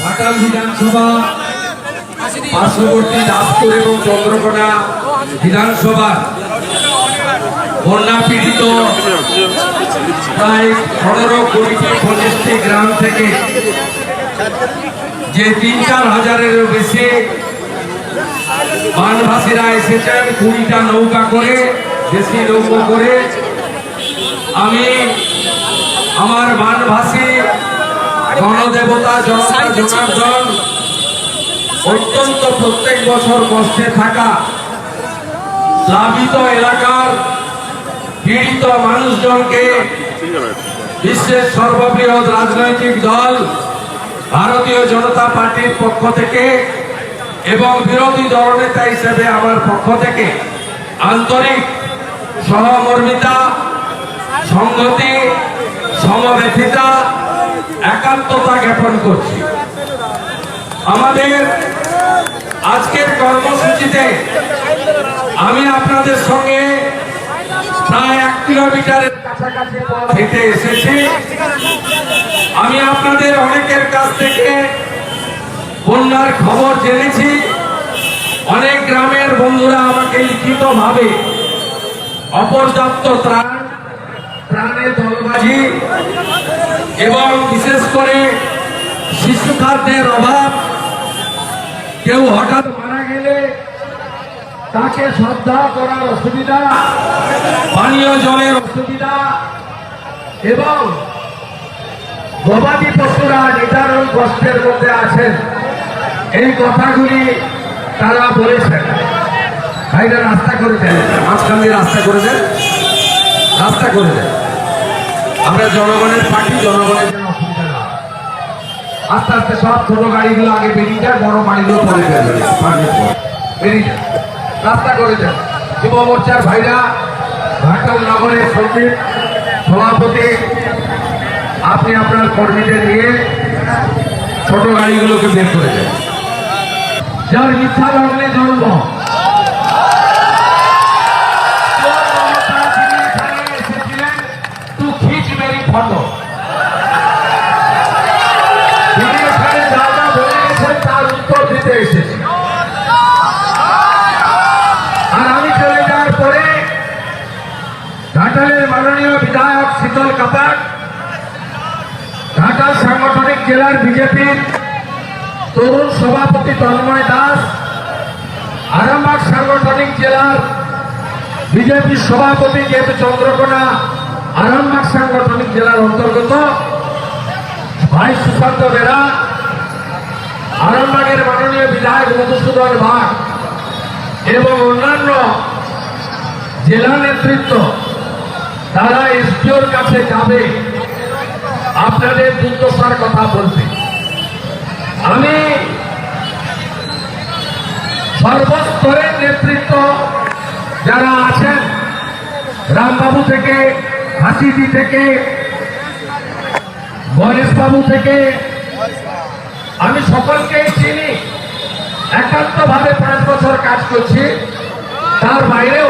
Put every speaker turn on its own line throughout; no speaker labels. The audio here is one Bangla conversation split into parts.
ঘাটাল বিধানসভা পার্শ্ববর্তী দাসপুর এবং চন্দ্রকোনা বিধানসভা বন্যা পীড়িত প্রায় 15-20টি গ্রাম থেকে যে 3-4 হাজারেরও বেশি বানভাসীরা এসেছেন 20টা নৌকা করে, দেশি নৌকা করে। আমি আমার বানভাসী গণদেবতা জনতা জনার্দন অত্যন্ত প্রত্যেক বছর কষ্টে থাকা প্লাবিত এলাকার পীড়িত মানুষজনকে বিশ্বের সর্ববৃহৎ রাজনৈতিক দল ভারতীয় জনতা পার্টির পক্ষ থেকে এবং বিরোধী দলনেতা হিসেবে আমার পক্ষ থেকে আন্তরিক সহমর্মিতা, সংহতি, সমবেথিতা, একাত্মতা জ্ঞাপন করছি। আমাদের আজকের কর্মসূচিতে আমি আপনাদের সঙ্গে প্রায় 1 কিলোমিটারের কাছাকাছি পথ হেঁটে এসেছি। আমি আপনাদের অনেকের কাছ থেকে বন্যার খবর জেনেছি। অনেক গ্রামের বন্ধুরা আমাকে লিখিতভাবে অপর্যাপ্ত ত্রাণের দলবাজি এবং বিশেষ করে শিশু খাদ্যের অভাব, কেউ হঠাৎ মারা গেলে তাকে শ্রদ্ধা করার অসুবিধা, পানীয় জলের অসুবিধা এবং গবাদি পশুরা নিদারুণ কষ্টের মধ্যে আছেন, এই কথাগুলি তারা বলেছেন। ভাইরা রাস্তা করে দেন, মাঝখান দিয়ে রাস্তা করে দেন, রাস্তা করে দেন। আমরা জনগণের পার্টি, জনগণের জন্য অসুবিধা না। আস্তে আস্তে সব ছোট গাড়িগুলো আগে বেরিয়ে যায়, বড় গাড়িগুলো পরে বেরিয়ে যায়। রাস্তা করে দেন। যুব মোর্চার ভাইরা, ঘাটাল নগরের সচিব, সভাপতি, আপনি আপনার কর্মীদের নিয়ে ছোট গাড়িগুলোকে বের করে দেন। যার মিথ্যা লগ্নে জন্ম, ফটো তিনি এখানে যা যা বলে গেছেন তার উত্তর দিতে এসেছি। আর আমি চলে যাওয়ার পরে ঘাটালের মাননীয় বিধায়ক শীতল কাপাট, ঘাটাল সাংগঠনিক জেলার বিজেপির তরুণ সভাপতি তন্ময় দাস, আরামবাগ সাংগঠনিক জেলার বিজেপির সভাপতি, যেহেতু চন্দ্রকোনা আরামবাগ সাংগঠনিক জেলার অন্তর্গত, ভাই সুশান্ত বেরা, আরামবাগের মাননীয় বিধায়ক মধুসূদন বাগ এবং অন্যান্য জেলা নেতৃত্ব, তারা এসডিওর কাছে যাবে আপনাদের দুর্দশার কথা বলতে। আমি সর্বস্তরের নেতৃত্ব যারা আছেন, রামবাবু থেকে, হাসিদি থেকে, গণেশবাবু থেকে, আমি সকলকেই চিনি। একান্তভাবে 5 বছর কাজ করছি। তার বাইরেও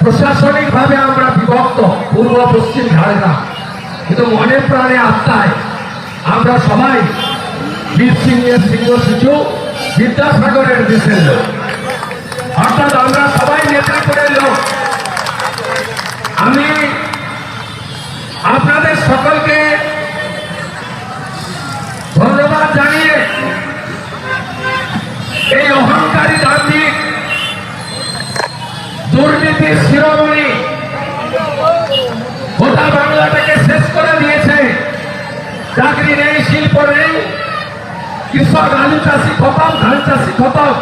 প্রশাসনিকভাবে আমরা বিভক্ত, পূর্ব পশ্চিম ঝাড়গ্রাম, কিন্তু মনে প্রাণে আত্মায় আমরা সবাই বীর সিংহের সিংহ শিশু, বিদ্যাসাগরের দেশের লোক, অর্থাৎ আমরা সবাই নেত্রীপুরের লোক। আমি আপনাদের সকলকে ধন্যবাদ জানিয়ে এই অহংকারী দাম্ভিক দুর্নীতির শিরোমণি গোটা বাংলাটাকে শেষ করে দিয়েছে। চাকরি নেই, শিল্প নেই, কৃষক আলু চাষি খতম, ধান চাষি খতম,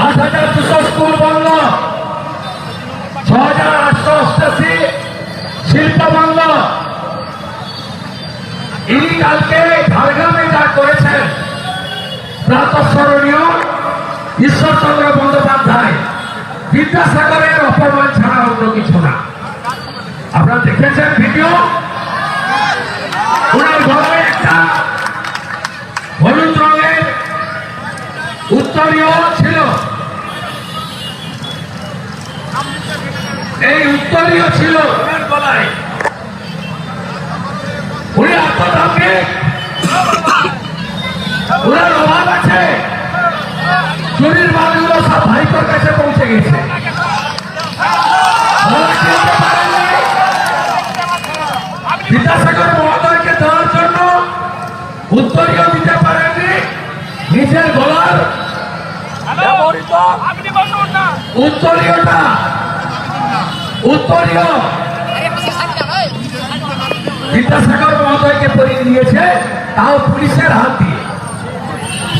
৮,২০০ স্কুল বন্ধ, ৬,৮88 শিল্প বন্ধ, প্রাতঃস্মরণীয় ঈশ্বরচন্দ্র বন্দ্যোপাধ্যায় বিদ্যাসাগরের অপমান ছাড়া অন্য কিছু না। আপনারা দেখেছেন ভিডিও, ওনার গলায় একটা হলুদ রঙের উত্তরীয় ছিল। এই উত্তরীয় ছিল ওনার গলায়। উনি আত্মতান্ত্রিক, ওনার অভাব আছে, চুরির মালগুলো সব ভাইপোর কাছে পৌঁছে গেছে। বিদ্যাসাগর মহোদয়কে দেওয়ার জন্য উত্তরীয় দিতে পারেননি, নিজের গলার উত্তরীয় বিদ্যাসাগর মহোদয়কে পরিয়ে দিয়েছে, তাও পুলিশের হাত দিয়ে,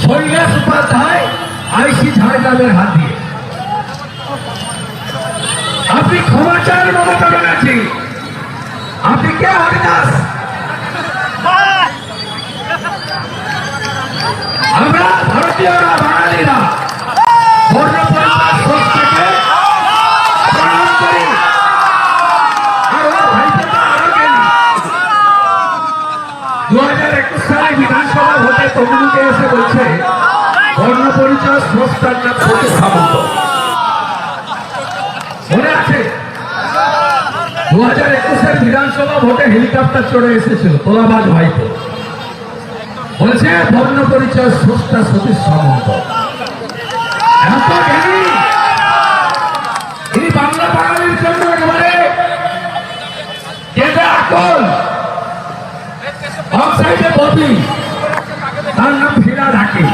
শৈলেশ উপাধ্যায় আইসি ঝাড়গ্রামের হাত দিয়ে। আপনি ক্ষমা চান মমতা ব্যানার্জি? আপনি কে হরিদাস? আমরা ভারতীয়রা, বাঙালিরা বর্ণ পরিবার সংস্থাকে প্রণাম করি। আর ওর ভাইপোটা আরো গেলি 2021 সালে বিধানসভা ভোটে তমলুকে এসে বলছে বর্ণ পরিচয় সংস্থার নাম সতীশ সামন্ত। মনে আছে 2021 বিধানসভা ভোটে হেলিকপ্টার চড়ে এসেছিল তোলাবাজ ভাইপো, বলছে বর্ণ পরিচয় স্রষ্টা সতীশ সামন্ত। এত জ্ঞানী, তিনি বাংলা বাঙালির জন্য একেবারে কেটে আকল। অফসাইডে বদলি, তার নাম ফিরা ঢাকি।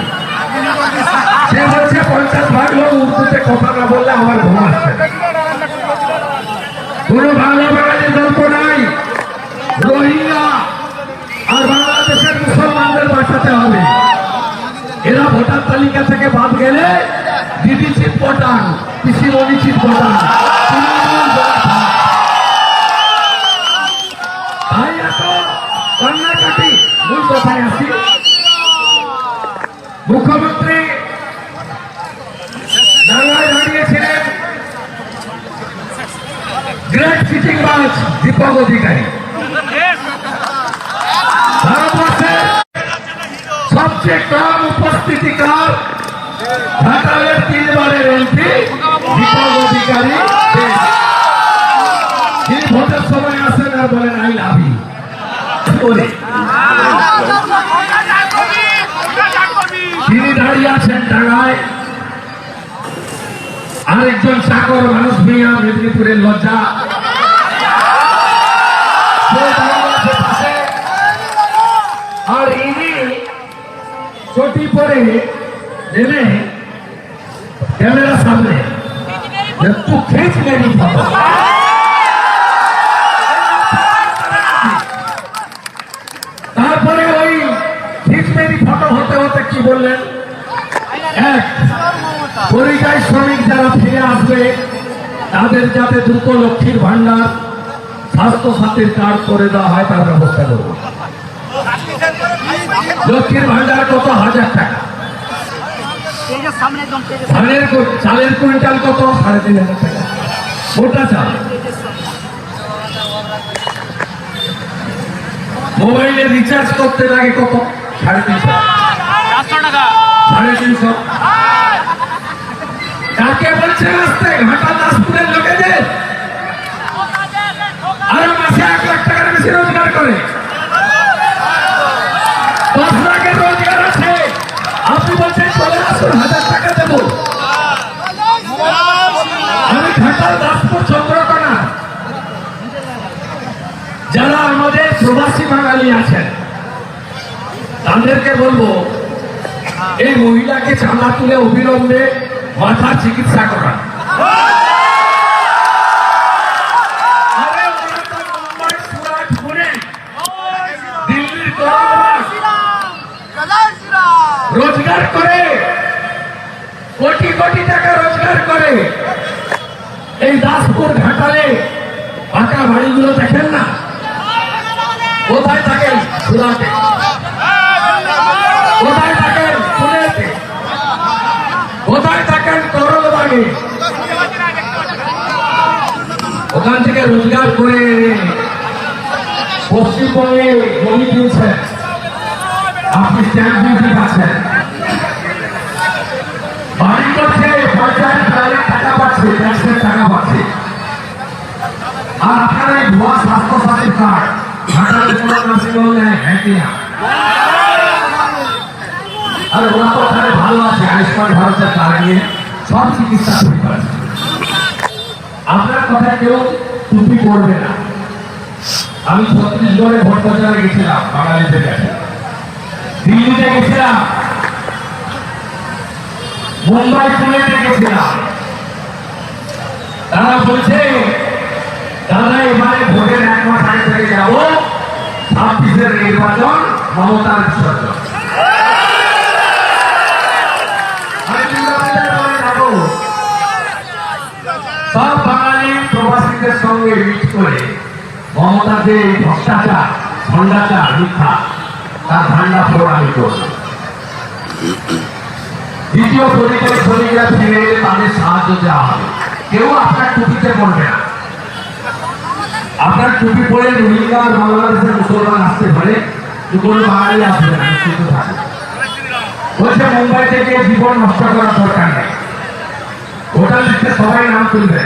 সে বলছে 50 লোক উর্দুতে কথা না বললে আমার ঘুম আসছে। কোন বাংলা বাঙালির গল্প নাই। রোহিঙ্গা আর বাংলাদেশের মুসলমানদের বাঁচাতে হবে। এরা ভোটার তালিকা থেকে বাদ গেলে দিদি চিট পটান, পিসি মনি চিট পটান, তাই এত কান্নাকাটি। মূল কথায় আসি, মুখ্যমন্ত্রী ডাঙ্গায় দাঁড়িয়েছিলেন গ্রেট চিটিং বাজ দীপক অধিকারী, ভারতবর্ষের সবচেয়ে কম উপস্থিতিকার ঘাটালের 3 বারের এমপি দীপক অধিকারী। তিনি ভোটের সময় আসেন আর বলেন আই লাভ ইউ। তিনি দাঁড়িয়ে আছেন ডাঙ্গায়, আরেকজন চাকর মানুষ মিয়া মেদিনীপুরের লজ্জা, আর ইনি চটি পরে নেমে ক্যামেরা সামনে তু খেঁচ মেরি ফটো। তারপরে ওই খিচ মেরি ফটো হতে হতে কি বললেন, এক পরিযায়ী শ্রমিক যারা ফিরে আসবে তাদের যাতে দ্রুত লক্ষ্মীর ভান্ডার, স্বাস্থ্য সাথীর কার্ড করে দেওয়া হয় তার ব্যবস্থা করব। লক্ষ্মীর ভান্ডার কত? 1000 টাকা। চালের কুইন্টাল কত? 3500 টাকা মোটা চাল। মোবাইলে রিচার্জ করতে লাগে কত? 350 টাকা। 350। কাকে বলছে রাস্তায়? ঘাটা দাসপুরের লোকেদের। আর মাসে 1 লাখ টাকার বেশি রোজগার করে, 10 লাখের রোজগার আছে। আপনি বলছেন চলে আসুন 1000 টাকা দেব। আমি ঘাটাল দাসপুর চন্দ্রকোনা, যারা আমাদের প্রবাসী বাঙালি আছেন তাদেরকে বলবো এই মহিলাকে চাঁদা তুলে অবিলম্বে মাথার চিকিৎসা করা। দিল্লির রোজগার করে, কোটি কোটি টাকা রোজগার করে। এই দাসপুর ঘাটালে পাকা বাড়িগুলো দেখেন না? কোথায় থাকেন? সুরাটে। কোথায় থাকেন? পুনেতে। থেকে ওখান থেকে রোজগার করে পশ্চিমবঙ্গে জমি কিনছেন, আপনি স্ট্যাম্প ডিউটি পাচ্ছেন, বাড়ি করছে, পঞ্চায়েত টাকা পাচ্ছে, ট্যাক্সের টাকা পাচ্ছে, আর আপনারা এই ভুয়া স্বাস্থ্যসাথী কার্ড ঘাটালের কোনো নার্সিংহোম নেয় হ্যাঁ, আর ওরা তো ওখানে ভালো আছে, আয়ুষ্মান ভারতের কার্ড নিয়ে সব চিকিৎসা শুরু করে। আপনার কথা কেউ টুপি করবে না। আমি ছত্তিশগড়ে ভোট প্রচারে গেছিলাম, বাঙালিদের কাছে, দিল্লিতে গেছিলাম, মুম্বাই পুনেতে গেছিলাম, তারা বলছে দাদা এবারে ভোটের 1 মাস আগে থেকে যাবো, 26-এর নির্বাচন মমতার বিসর্জন। সব বাঙালি প্রবাসীদের সঙ্গে মিট করে মমতা যে ভ্রষ্টাচার, ভণ্ডাচার, মিথ্যা, তার ধান্দা প্রমাণিত করবে। দ্বিতীয় পরিচয় শ্রমিকরা ফিরে এলে তাদের সাহায্য দেওয়া হবে। কেউ আপনার টুপিতে পড়বে না। আপনার টুপি পরে রোহিঙ্গা আর বাংলাদেশের মুসলমান আসতে পারে, কোনো বাঙালি আসবে না, নিশ্চিত থাকে। বলছে মুম্বাই থেকে জীবন নষ্ট করার দরকার নেই, ভোটার লিস্টে সবাই নাম তুলবে,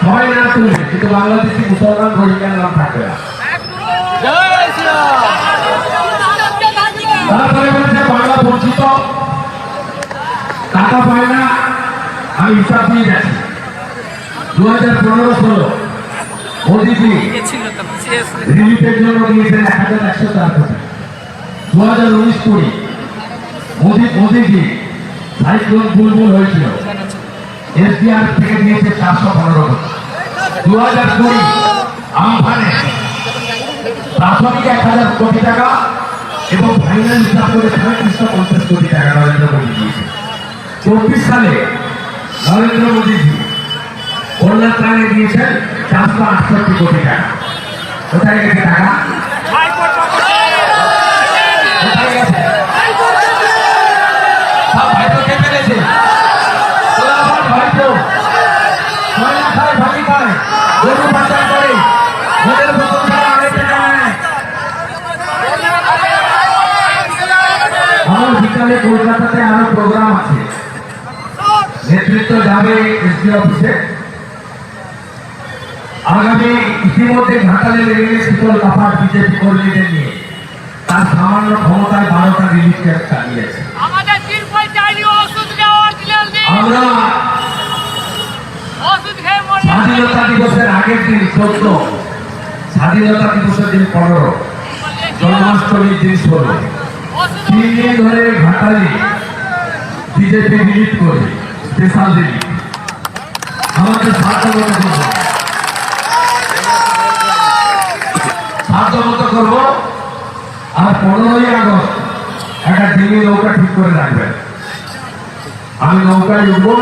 সবাই নাম তুলবে, কিন্তু বাংলাদেশি মুসলমান রোহিঙ্গার নাম থাকবে না। তারপরে বলছে বাংলা বঞ্চিত, টাকা পায় না। আমি হিসাব দিয়ে যাচ্ছি, 2015-16 মোদীজি রিলিফের জন্য দিয়েছেন 1104 কোটি। 2019-20 মোদীজি সাইক্লোন বুলবুল হয়েছিল, এসডিআর থেকে দিয়েছে 415 কোটি। 2020 আমফানে প্রাথমিক 1000 কোটি টাকা এবং ফাইনাল হিসাব করে 3550 কোটি টাকা নরেন্দ্র মোদী দিয়েছে। 24 সালে নরেন্দ্র মোদীজি বন্যা ত্রাণে দিয়েছেন 468 কোটি টাকা। কোথায় গেছে টাকা? আমার বিকালে কলকাতাতে আরো প্রোগ্রাম আছে, নেতৃত্ব যাবে এসপি অফিসে। আগামী ইতিমধ্যে ঘাটালে লেগে শীতল কাপার বিজেপি কর্মীদের নিয়ে তার সামান্য ক্ষমতায় 12টা রিলিফ ক্যাম্প চালিয়েছে। আমরা স্বাধীনতা দিবসের আগের দিন 14, স্বাধীনতা দিবসের দিন 15, জন্মাষ্টমীর দিন 16, 3 দিন ধরে ঘাটালে বিজেপি রিলিফ করবে, স্পেশাল রিলিফ। আমাদের সাধ্যমতো করবো। আর 15ই আগস্ট একটা ডিঙি নৌকা ঠিক করে রাখবেন। আমি নৌকায় উঠবো,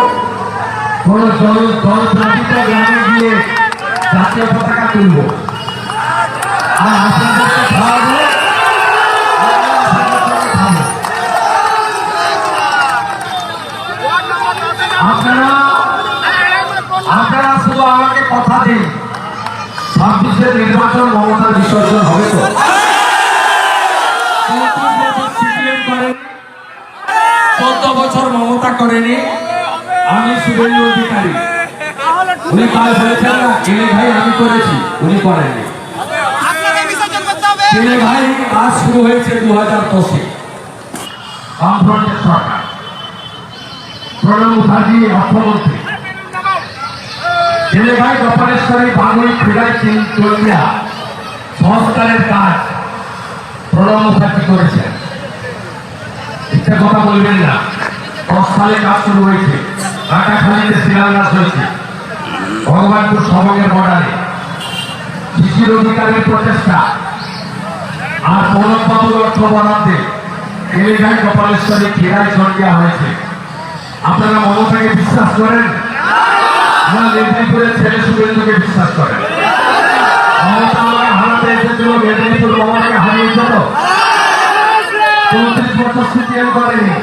কোন জলপ্লাবিত গ্রামে গিয়ে জাতীয় পতাকা তুলব, আর আপনাদেরকে খাওয়াবো, আপনারা শুধু আমাকে কথা দিন, 26-এর নির্বাচন মমতার বিসর্জন হবে তো? 14 বছর মমতা করেনি, আমি শুভেন্দু অধিকারী। উনি কাল বলেছেন না কেলে ভাই আমি করেছি, উনি করেননি। কেলে ভাই কাজ শুরু হয়েছে 2010-এ, বামফ্রন্টের সরকার, প্রণব মুখার্জি অর্থমন্ত্রী। কেলে ভাই গোপালেশ্বরী বাঙুই ক্রীড়ায় চলিয়া সংস্কারের কাজ প্রণব মুখার্জি করেছেন। ইচ্ছা কথা বলবেন না, 10 সালে কাজ শুরু হয়েছে, কাটাখালীতে শিলান্যাস হয়েছে, ভগবানপুর সবঙ্গের বর্ডারে শিশির অধিকারের প্রচেষ্টা আর প্রণববাবুর অর্থ বরাদ্দে কেলেঘাট গোপালেশ্বরী ক্রীড়ায় সন্ধ্যা হয়েছে। আপনারা মমতাকে বিশ্বাস করেন না মেদিনীপুরের ছেলে শুভেন্দুকে বিশ্বাস করেন? মমতা আমাকে হারাতে এসেছিল, মেদিনীপুর মমতাকে হারিয়েছিল। 34 বছর সিপিএম করেনি,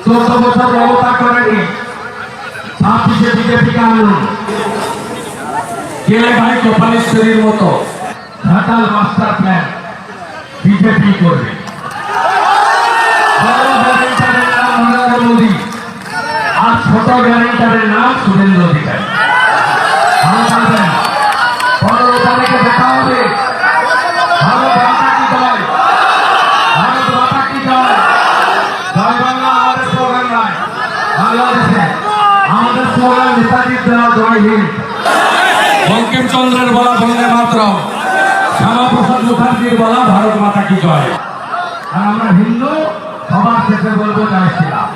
14 বছর মমতা করেনি, বিজেপি কে আনুন, কে ভাই কপালেশ্বরীর মতো ঘাটাল মাস্টার প্ল্যান বিজেপি করবে। বড় গ্যারেন্টারের নাম নরেন্দ্র মোদী আর ছোট গ্যারেন্টারের নাম শুভেন্দু অধিকারী। ভালো থাকবেন। 15 তারিখে দেখা হবে। ভারত মাতা কি জয়, ভারত মাতা কি জয়। জয় বাংলা আমাদের স্লোগান নয়, বাংলাদেশে আমাদের স্লোগান নেতাজির দেওয়া জয় হিন্দ। বঙ্কিমচন্দ্রের বলা বন্দে মাতরম, শ্যামাপ্রসাদ মুখার্জির বলা ভারত মাতা কি জয়। আর আমরা হিন্দু, সবার শেষে বলবো জয় শ্রীরাম।